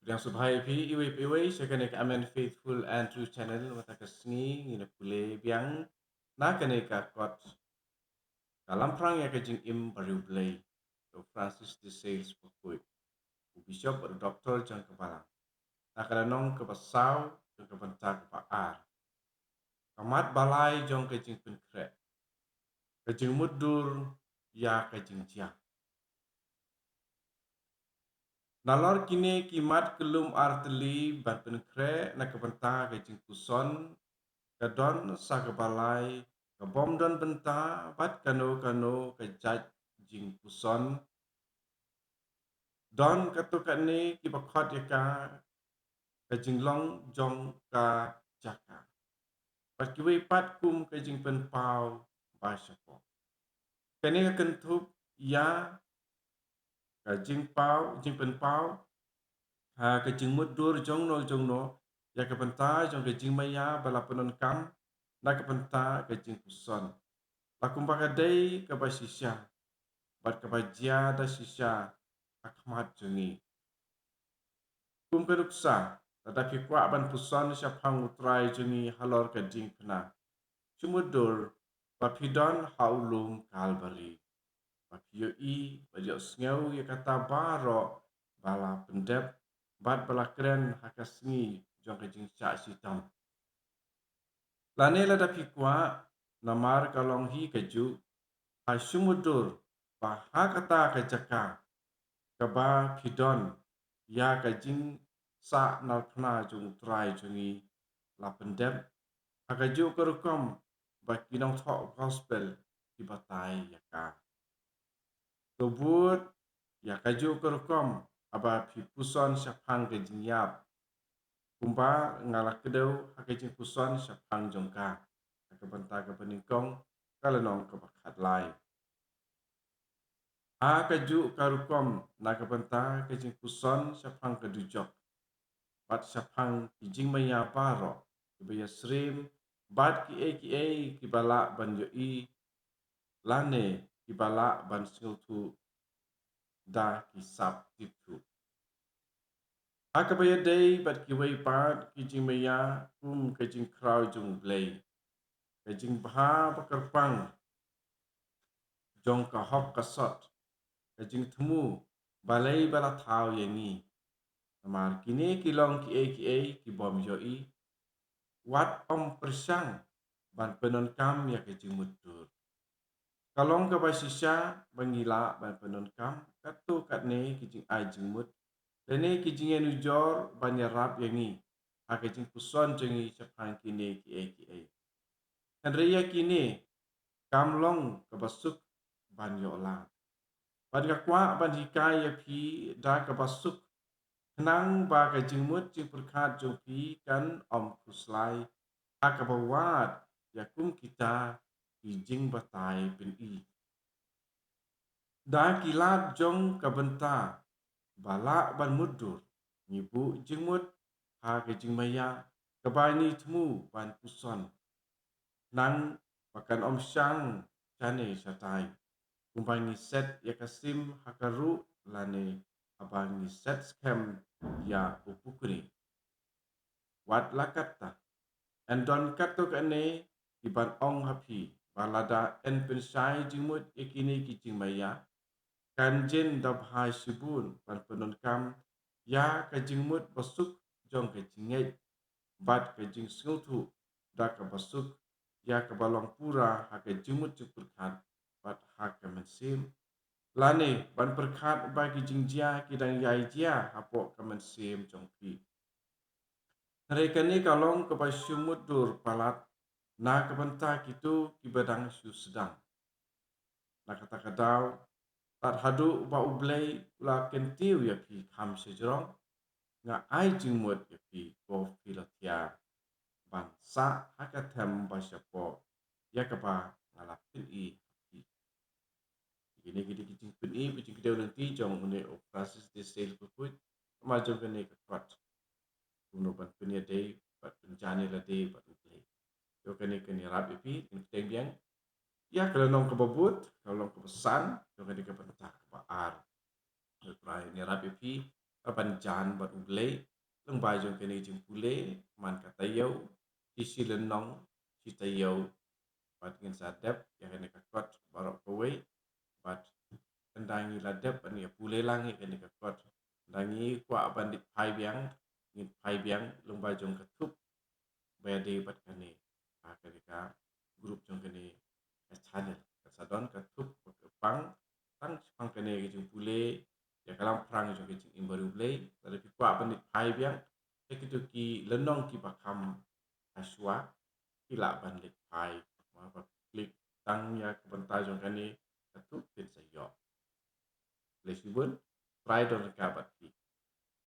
Yang subhai phi iwe saya kena ke amen faithful and true channel mata kesni ngina pule biang na kena ka kot kalam prang ya kajing im baru blay to Francis de Sales pukui bishop atau doktor jang kepala na kena nong ke pasau jang ke bentar ke ar kamat balai jong kajing penkre kajing mudur ya kajing cia nalor kini kimat kelum arteli ban penkre na ke bentar kajing kuson kadon sa kebalai kebom don benta bat kano kejaj jing puson don katukan ni kibakot yaka kajing long jong ka jaka bat kiwi pat kum kajing pen pau ba syapo kani kentup ya kajing pau jing pen pau ha kajing mudur jong no ya ke benta jong kajing maya bala penon kam na ke benta kajing puson lakum bakadai ke basisya bat kabajia da sisya akmat jungi kum keduksa tetapi kuak ban puson syapang utrai jungi halor keding pena cumudur bapidon haulum kalbari bapiyo i baliok sngeu ya kata baro bala pendep bat bala keren hakasngi jong kejing syak sitam lane la dapi kuak namar kalong hi keju ha sumudur baha kata kejaka kaba pidon ya kajing sa nalpna jung trai jungi la pendem akaju kerukom bakinong thok gospel di batai yaka tubut ya kaju kerukom aba pi puson syapang kajing yap kumba ngala kedau hakajing puson syapang jongka akabanta ke peningkong kalenong ke bakat lai kaju karukom na kabanta kajing puson syapang kedujok bat syapang kijing maya paro kibaya srim bat ki e kibala ban yo i lane kibala ban singtu da kisap titu akabaya day bat kiwai pat kijing maya kajing kraw jung blay kajing baha bakarpang jong ka hop kasot kajing temu balai bala thau yani amar kini kilong ki e ki bom yo i wat om persang ban penon kam ya kajing mutur kalong ka basisya bangila ban penon kam katu katne kijing ai jingmut dene kijing enu jor ban yarap yani ha kajing puson jengi syapang kini ki e Henry kini kamlong ka basuk ban yo la ban ka kwa ban hikai ya pi da ka basuk kenang ba ka jingmut jing perkat jong pi kan om kuslai akabawat yakum kita kijing batai pen i da kilat jong kabenta bala ban mudur ngibu jingmut ha kijing maya kabani temu ban puson nang makan om syang chane satai kumpani set ya kasim hakaru lane abangi set scam ya upukri wat lakata andon kato kane iban ong hapi balada en pensai jimut ikini kijing maya kanjen dabhai sibun pan penon kam ya kajingmut basuk jong kajingai bat kajing sultu da ka basuk ya ka balong pura ha kajingmut cupurkat bat ha ka mensim lane ban perkat bagi jingjia kidang yai jia hapok ka mensim jong pi mereka ni kalong ke pasyumut dur palat na kebenta kitu kibadang syu sedang na kata kadau tat hadu ba ublei la kentiu ya pi kam sejrong nga ai jingmut ya pi ko filatia bangsa hakatem basyapo ya kapa ngalapin i pi gini gidi kijing pin i bijing kidau nanti jong une operasi di sel puput majong kene ke kwat kuno ban punya day bat penjani la day bat ublei yo kene rap ipi in biang ya kalau nong kebabut kalau nong kebesan yo kene ke pentak ke baar try ni rap ipi aban jan bat ublei leng bai jong kene jing pule man ka tayau isi lenong si tayau bat ngin sadap ya kene ka kot barok kowe bat kendangi ladap ani ya pule langi kene ka kot dangi kwa bandit pai biang ngin pai biang leng bai jong ka tup bayade bat kane kene ka grup jong kene ka channel ka sadon ka tup ka pang tang pang kene jing pule ya kalam prang jong kene imbaru blei tadi kwa bandit pai biang itu ki lenong ki bakam aswa kila bandit pai ma ba klik tang ya ke bentai jong kene ka tup pin sa yo lesibun try don ka bat ki